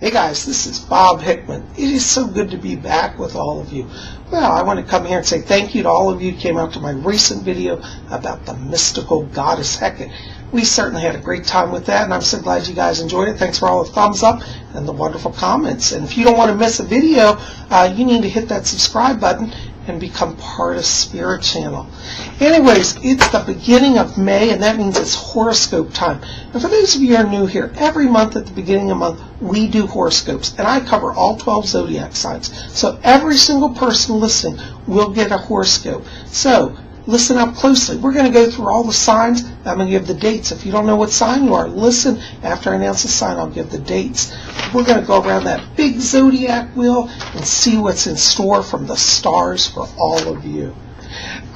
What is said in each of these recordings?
Hey guys, this is Bob Hickman. It is so good to be back with all of you. Well, I want to come here and say thank you to all of you who came out to my recent video about the mystical goddess Hecate. We certainly had a great time with that, and I'm so glad you guys enjoyed it. Thanks for all the thumbs up and the wonderful comments. And if you don't want to miss a video, you need to hit that subscribe button and become part of Spirit Channel. Anyways, it's the beginning of May, and that means it's horoscope time. And for those of you who are new here, every month at the beginning of the month, we do horoscopes, and I cover all 12 zodiac signs. So every single person listening will get a horoscope. So listen up closely. We're going to go through all the signs. I'm going to give the dates. If you don't know what sign you are, listen. After I announce the sign, I'll give the dates. We're going to go around that big zodiac wheel and see what's in store from the stars for all of you.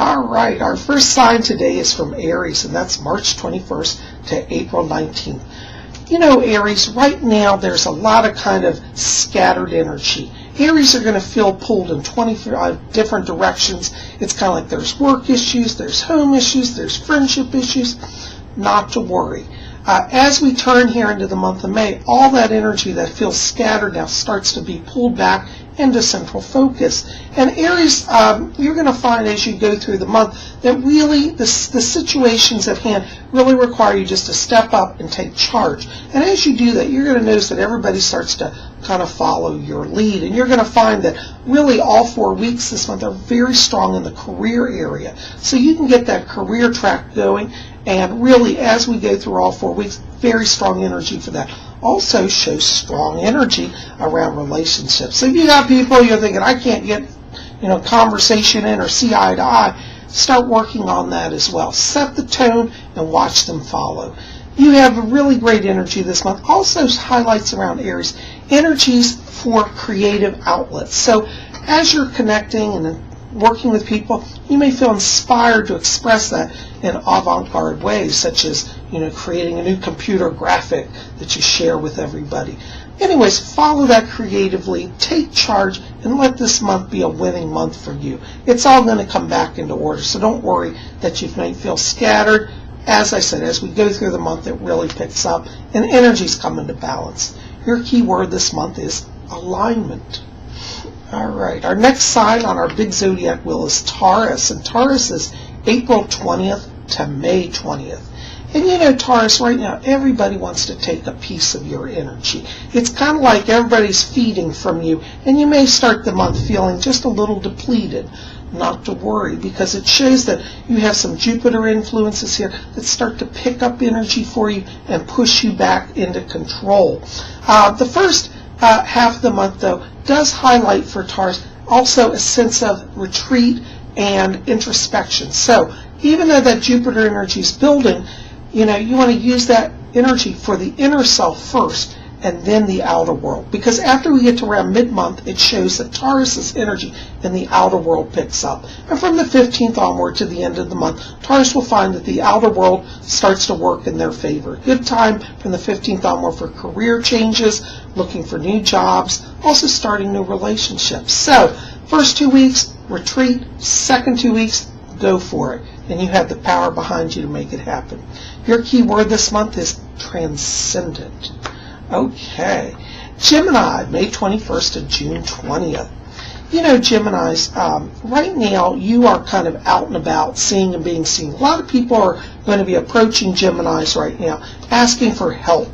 All right, our first sign today is from Aries, and that's March 21st to April 19th. You know, Aries, right now there's a lot of kind of scattered energy. Aries are going to feel pulled in 25 different directions. It's kind of like there's work issues, there's home issues, there's friendship issues. Not to worry. As we turn here into the month of May, all that energy that feels scattered now starts to be pulled back into central focus. And Aries, you're going to find as you go through the month that really the situations at hand really require you just to step up and take charge. And as you do that, you're going to notice that everybody starts to kind of follow your lead. And you're going to find that really all 4 weeks this month are very strong in the career area. So you can get that career track going. And really, as we go through all 4 weeks, very strong energy for that. Also shows strong energy around relationships. So if you got people you're thinking, I can't get, conversation in or see eye to eye, start working on that as well. Set the tone and watch them follow. You have a really great energy this month. Also highlights around Aries, energies for creative outlets. So as you're connecting and working with people, you may feel inspired to express that in avant-garde ways, such as, creating a new computer graphic that you share with everybody. Anyways, follow that creatively, take charge, and let this month be a winning month for you. It's all going to come back into order, so don't worry that you may feel scattered. As I said, as we go through the month, it really picks up, and energies come into balance. Your key word this month is alignment. All right, our next sign on our big zodiac wheel is Taurus, and Taurus is April 20th to May 20th. And Taurus, right now, everybody wants to take a piece of your energy. It's kind of like everybody's feeding from you, and you may start the month feeling just a little depleted. Not to worry, because it shows that you have some Jupiter influences here that start to pick up energy for you and push you back into control. The first half of the month, though, does highlight for Taurus also a sense of retreat and introspection. So even though that Jupiter energy is building, you want to use that energy for the inner self first and then the outer world. Because after we get to around mid-month, it shows that Taurus's energy in the outer world picks up. And from the 15th onward to the end of the month, Taurus will find that the outer world starts to work in their favor. Good time from the 15th onward for career changes, looking for new jobs, also starting new relationships. So, first 2 weeks, retreat. Second 2 weeks, go for it. And you have the power behind you to make it happen. Your key word this month is transcendent. Okay. Gemini, May 21st to June 20th. Geminis, right now you are kind of out and about, seeing and being seen. A lot of people are going to be approaching Geminis right now, asking for help.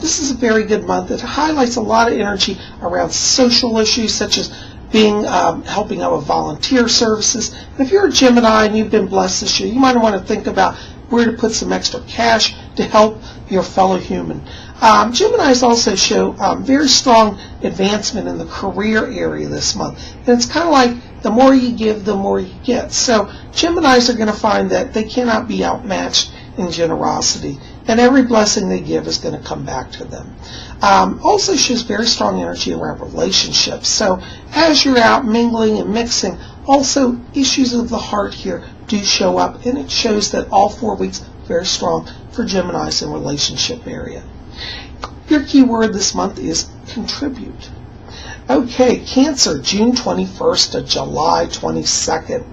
This is a very good month. It highlights a lot of energy around social issues, such as being helping out with volunteer services. And if you're a Gemini and you've been blessed this year, you might want to think about where to put some extra cash to help your fellow human. Geminis also show very strong advancement in the career area this month. And it's kind of like the more you give, the more you get. So Geminis are going to find that they cannot be outmatched in generosity. And every blessing they give is going to come back to them. Also shows very strong energy around relationships. So as you're out mingling and mixing, also issues of the heart here do show up. And it shows that all 4 weeks very strong for Geminis in relationship area. Your key word this month is contribute. Okay, Cancer, June 21st to July 22nd.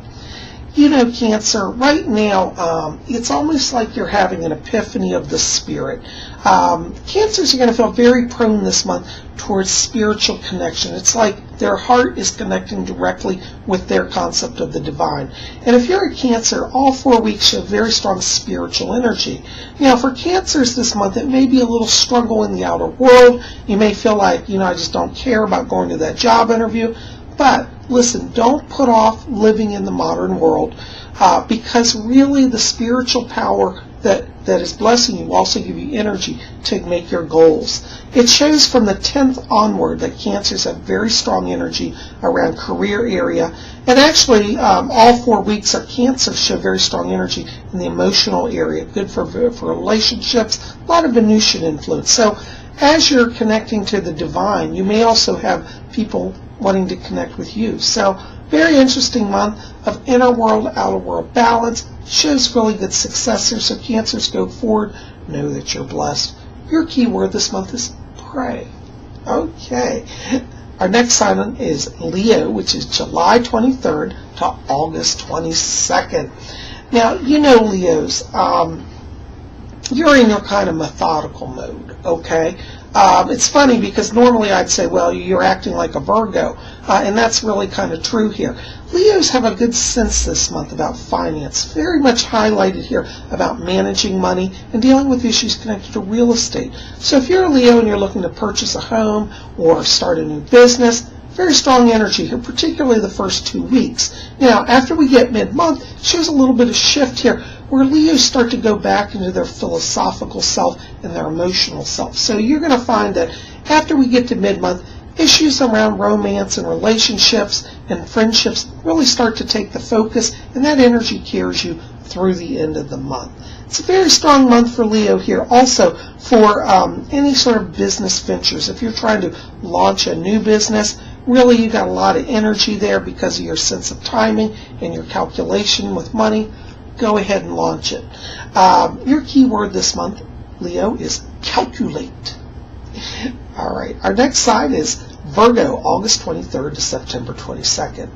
You know, Cancer, right now, it's almost like you're having an epiphany of the spirit. Cancers are going to feel very prone this month towards spiritual connection. It's like their heart is connecting directly with their concept of the divine. And if you're a Cancer, all 4 weeks show very strong spiritual energy. Now, for Cancers this month, it may be a little struggle in the outer world. You may feel like, I just don't care about going to that job interview. But listen, don't put off living in the modern world because really the spiritual power that is blessing you will also give you energy to make your goals. It shows from the 10th onward that Cancers have very strong energy around career area. And actually, all 4 weeks of Cancer show very strong energy in the emotional area, good for relationships, a lot of Venusian influence. So as you're connecting to the divine, you may also have people wanting to connect with you. So very interesting month of inner world, outer world balance. Shows really good success here. So Cancers, go forward. Know that you're blessed. Your key word this month is pray. Okay. Our next sign is Leo, which is July 23rd to August 22nd. Now, you know, Leos, you're in your kind of methodical mode, okay? It's funny because normally I'd say, well, you're acting like a Virgo, and that's really kind of true here. Leos have a good sense this month about finance, very much highlighted here about managing money and dealing with issues connected to real estate. So if you're a Leo and you're looking to purchase a home or start a new business, very strong energy here, particularly the first 2 weeks. Now, after we get mid-month, it shows a little bit of shift here where Leos start to go back into their philosophical self and their emotional self. So you're going to find that after we get to mid-month, issues around romance and relationships and friendships really start to take the focus, and that energy carries you through the end of the month. It's a very strong month for Leo here. Also, for any sort of business ventures, if you're trying to launch a new business, really you got a lot of energy there because of your sense of timing and your calculation with money. Go ahead and launch it. Your key word this month, Leo, is calculate. All right. Our next sign is Virgo, August 23rd to September 22nd.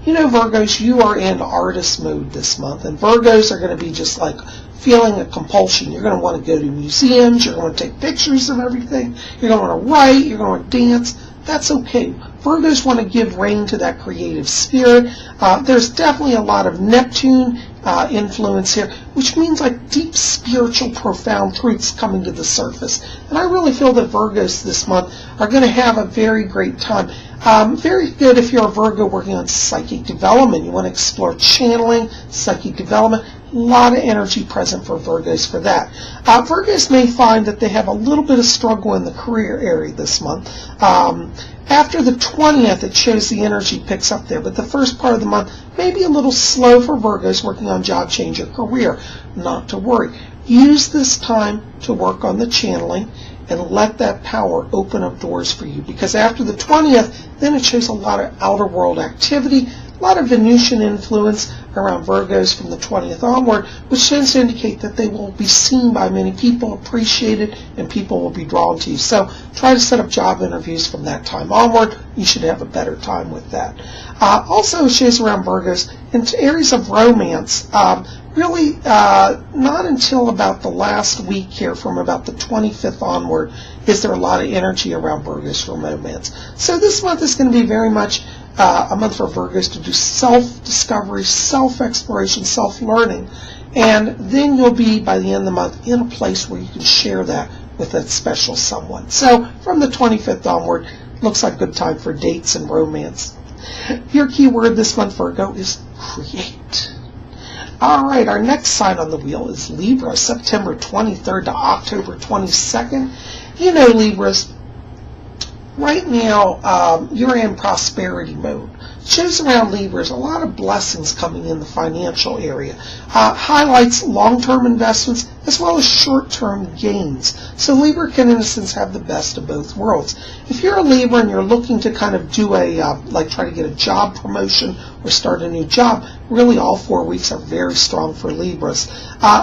You know, Virgos, you are in artist mode this month, and Virgos are going to be just like feeling a compulsion. You're going to want to go to museums. You're going to take pictures of everything. You're going to want to write. You're going to want to dance. That's okay. Virgos want to give rein to that creative spirit. There's definitely a lot of Neptune influence here, which means like deep spiritual, profound truths coming to the surface. And I really feel that Virgos this month are going to have a very great time. Very good if you're a Virgo working on psychic development. You want to explore channeling, psychic development. A lot of energy present for Virgos for that. Virgos may find that they have a little bit of struggle in the career area this month. After the 20th, it shows the energy picks up there, but the first part of the month may be a little slow for Virgos working on job change or career. Not to worry. Use this time to work on the channeling and let that power open up doors for you, because after the 20th, then it shows a lot of outer world activity, a lot of Venusian influence around Virgos from the 20th onward, which tends to indicate that they will be seen by many people, appreciated, and people will be drawn to you. So try to set up job interviews from that time onward. You should have a better time with that. Also, it shows around Virgos in areas of romance. Really, not until about the last week here, from about the 25th onward, is there a lot of energy around Virgos for romance. So this month is going to be very much a month for Virgos to do self-discovery, self-exploration, self-learning, and then you'll be, by the end of the month, in a place where you can share that with that special someone. So from the 25th onward, looks like a good time for dates and romance. Your key word this month, Virgo, is create. All right, our next sign on the wheel is Libra, September 23rd to October 22nd. You know, Libras, right now, you're in prosperity mode. Shows around Libras a lot of blessings coming in the financial area. Highlights long-term investments as well as short-term gains. So Libra can, in a sense, have the best of both worlds. If you're a Libra and you're looking to kind of do try to get a job promotion or start a new job, really all 4 weeks are very strong for Libras.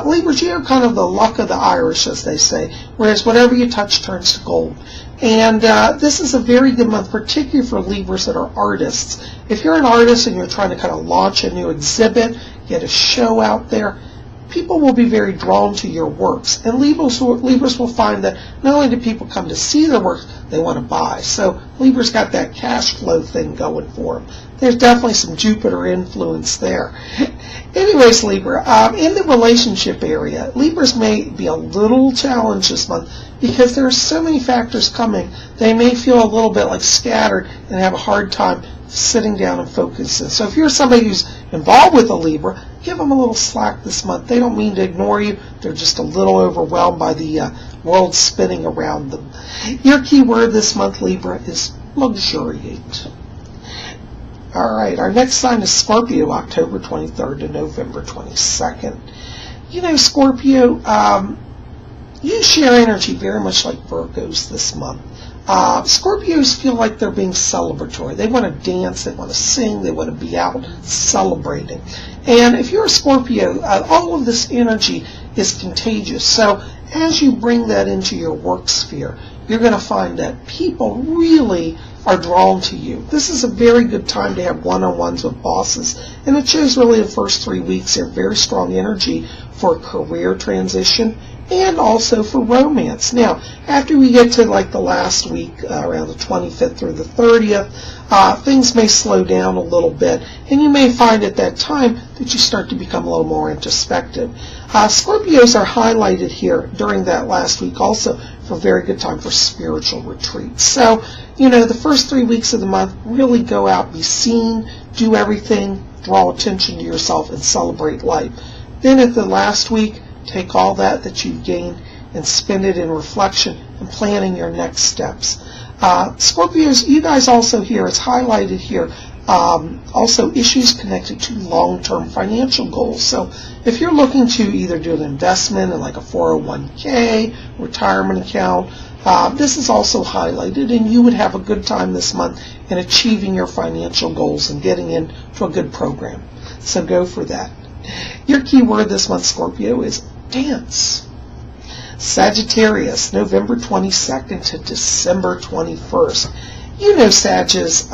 Libras, you have kind of the luck of the Irish, as they say, whereas whatever you touch turns to gold. And this is a very good month, particularly for Libras that are artists. If you're an artist and you're trying to kind of launch a new exhibit, get a show out there, people will be very drawn to your works. And Libras will find that not only do people come to see their works, they want to buy. So Libra's got that cash flow thing going for them. There's definitely some Jupiter influence there. Anyways, Libra, in the relationship area, Libras may be a little challenged this month because there are so many factors coming. They may feel a little bit like scattered and have a hard time sitting down and focusing. So if you're somebody who's involved with a Libra, give them a little slack this month. They don't mean to ignore you. They're just a little overwhelmed by the world spinning around them. Your key word this month, Libra, is luxuriate. All right, our next sign is Scorpio, October 23rd to November 22nd. You know, Scorpio, you share energy very much like Virgos this month. Scorpios feel like they're being celebratory. They want to dance, they want to sing, they want to be out celebrating. And if you're a Scorpio, all of this energy is contagious. So as you bring that into your work sphere, you're going to find that people really are drawn to you. This is a very good time to have one-on-ones with bosses, and it shows really the first 3 weeks here very strong energy for career transition and also for romance. Now, after we get to like the last week, around the 25th through the 30th, things may slow down a little bit, and you may find at that time that you start to become a little more introspective. Scorpios are highlighted here during that last week also for a very good time for spiritual retreats. So, you know, the first 3 weeks of the month, really go out, be seen, do everything, draw attention to yourself, and celebrate life. Then at the last week, take all that you've gained and spend it in reflection and planning your next steps. Scorpios, you guys also here, it's highlighted here, also issues connected to long-term financial goals. So if you're looking to either do an investment in like a 401k, retirement account, this is also highlighted, and you would have a good time this month in achieving your financial goals and getting into a good program. So go for that. Your key word this month, Scorpio, is dance. Sagittarius, November 22nd to December 21st. You know, Sagittarius,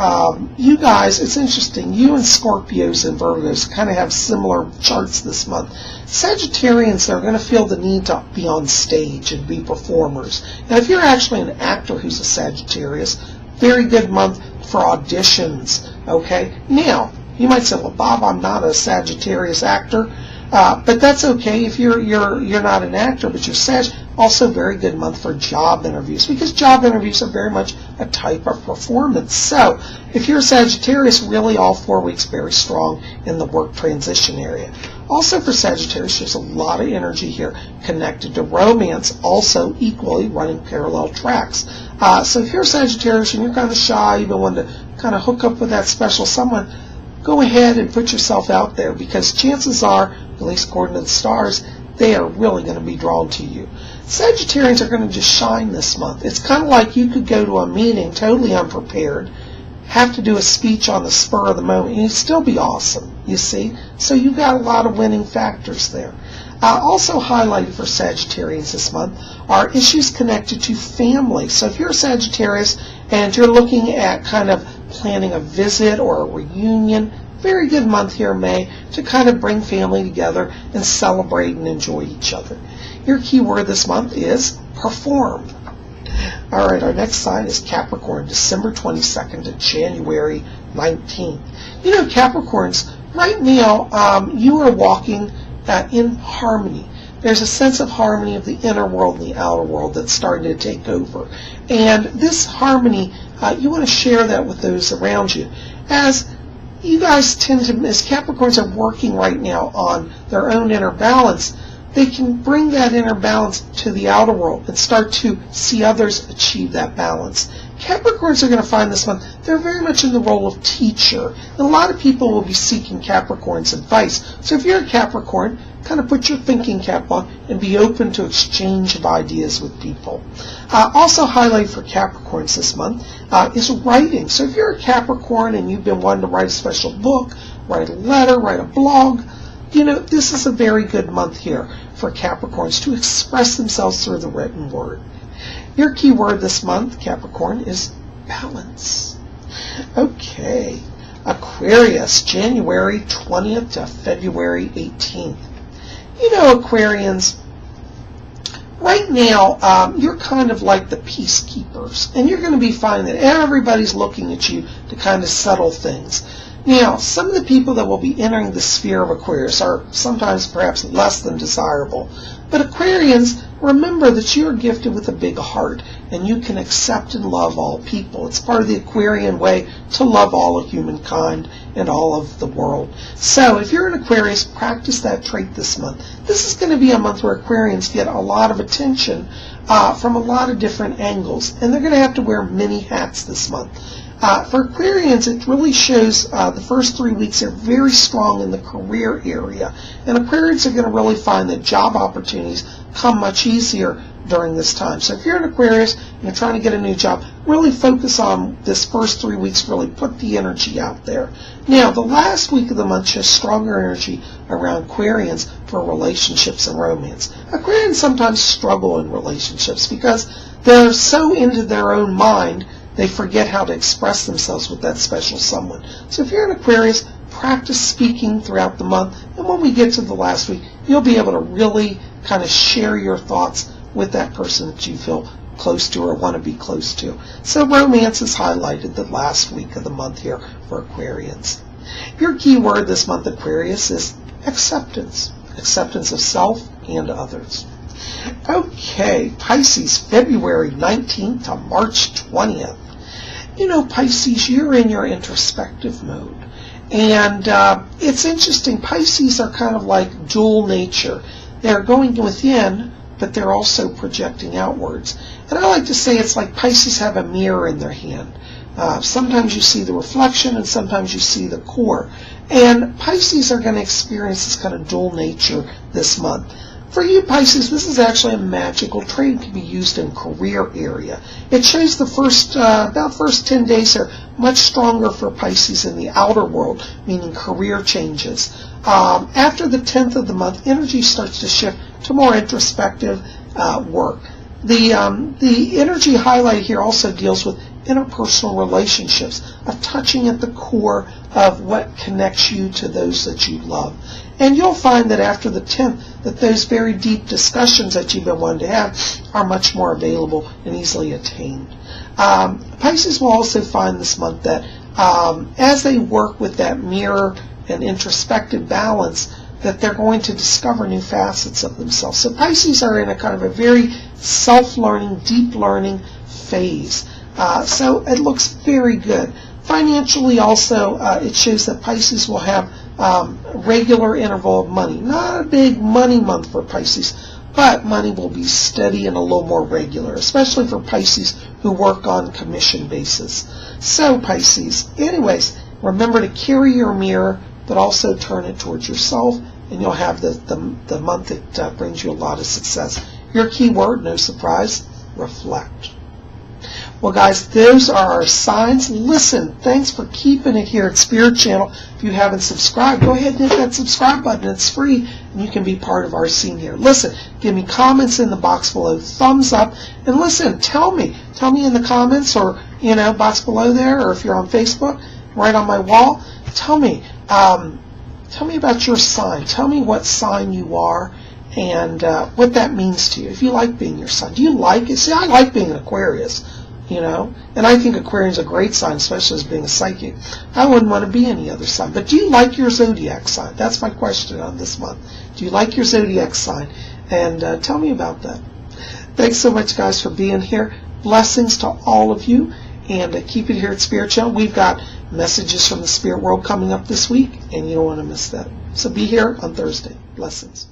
you guys, it's interesting. You and Scorpios and Virgos kind of have similar charts this month. Sagittarians are going to feel the need to be on stage and be performers. Now, if you're actually an actor who's a Sagittarius, very good month for auditions, okay? Now, you might say, well, Bob, I'm not a Sagittarius actor, but that's okay if you're not an actor, but you're Sag. Also, very good month for job interviews, because job interviews are very much a type of performance. So, if you're a Sagittarius, really all 4 weeks very strong in the work transition area. Also for Sagittarius, there's a lot of energy here connected to romance, also equally running parallel tracks. So if you're a Sagittarius and you're kind of shy, you don't want to kind of hook up with that special someone, go ahead and put yourself out there, because chances are, at least according to the stars, they are really going to be drawn to you. Sagittarians are going to just shine this month. It's kind of like you could go to a meeting totally unprepared, have to do a speech on the spur of the moment, and you'd still be awesome, you see? So you've got a lot of winning factors there. Also highlighted for Sagittarians this month are issues connected to family. So if you're a Sagittarius and you're looking at kind of planning a visit or a reunion, very good month here, May, to kind of bring family together and celebrate and enjoy each other. Your key word this month is perform. All right, our next sign is Capricorn, December 22nd to January 19th. You know, Capricorns, right now, you are walking in harmony. There's a sense of harmony of the inner world and the outer world that's starting to take over. And this harmony, you want to share that with those around you. As you guys tend to, as Capricorns are working right now on their own inner balance, they can bring that inner balance to the outer world and start to see others achieve that balance. Capricorns are going to find this month they're very much in the role of teacher. And a lot of people will be seeking Capricorn's advice. So if you're a Capricorn, kind of put your thinking cap on and be open to exchange of ideas with people. Also highlight for Capricorns this month is writing. So if you're a Capricorn and you've been wanting to write a special book, write a letter, write a blog, this is a very good month here for Capricorns to express themselves through the written word. Your key word this month, Capricorn, is balance. Okay, Aquarius, January 20th to February 18th. Aquarians, right now, you're kind of like the peacekeepers, and you're going to be finding that everybody's looking at you to kind of settle things. Now, some of the people that will be entering the sphere of Aquarius are sometimes perhaps less than desirable. But Aquarians, remember that you are gifted with a big heart, and you can accept and love all people. It's part of the Aquarian way to love all of humankind and all of the world. So if you're an Aquarius, practice that trait this month. This is going to be a month where Aquarians get a lot of attention from a lot of different angles, and they're going to have to wear many hats this month. For Aquarians, it really shows the first 3 weeks are very strong in the career area. And Aquarians are going to really find that job opportunities come much easier during this time. So if you're an Aquarius and you're trying to get a new job, really focus on this first 3 weeks, really put the energy out there. Now, the last week of the month shows stronger energy around Aquarians for relationships and romance. Aquarians sometimes struggle in relationships because they're so into their own mind they forget how to express themselves with that special someone. So if you're an Aquarius, practice speaking throughout the month, and when we get to the last week, you'll be able to really kind of share your thoughts with that person that you feel close to or want to be close to. So romance is highlighted the last week of the month here for Aquarians. Your key word this month, Aquarius, is acceptance. Acceptance of self and others. Okay, Pisces, February 19th to March 20th. Pisces, you're in your introspective mode. And it's interesting, Pisces are kind of like dual nature. They're going within, but they're also projecting outwards. And I like to say it's like Pisces have a mirror in their hand. Sometimes you see the reflection and sometimes you see the core. And Pisces are going to experience this kind of dual nature this month. For you, Pisces, this is actually a magical trait. It can be used in career area. It shows the first 10 days are much stronger for Pisces in the outer world, meaning career changes. After the 10th of the month, energy starts to shift to more introspective work. The energy highlight here also deals with interpersonal relationships, of touching at the core of what connects you to those that you love. And you'll find that after the 10th, that those very deep discussions that you've been wanting to have are much more available and easily attained. Pisces will also find this month that as they work with that mirror and introspective balance, that they're going to discover new facets of themselves. So Pisces are in a kind of a very self-learning, deep learning phase. So it looks very good. Financially also, it shows that Pisces will have regular interval of money. Not a big money month for Pisces, but money will be steady and a little more regular, especially for Pisces who work on commission basis. So Pisces, anyways, remember to carry your mirror, but also turn it towards yourself, and you'll have the month that brings you a lot of success. Your key word, no surprise, reflect. Well, guys, those are our signs. Listen, thanks for keeping it here at Spirit Channel. If you haven't subscribed, go ahead and hit that subscribe button. It's free, and you can be part of our scene here. Listen, give me comments in the box below, thumbs up, and listen, tell me in the comments or, box below there, or if you're on Facebook, right on my wall, tell me about your sign. Tell me what sign you are and what that means to you. If you like being your sign. Do you like it? See, I like being an Aquarius. And I think Aquarian's a great sign, especially as being a psychic. I wouldn't want to be any other sign. But do you like your zodiac sign? That's my question on this month. Do you like your zodiac sign? And tell me about that. Thanks so much, guys, for being here. Blessings to all of you. And keep it here at Spirit Channel. We've got messages from the spirit world coming up this week, and you don't want to miss that. So be here on Thursday. Blessings.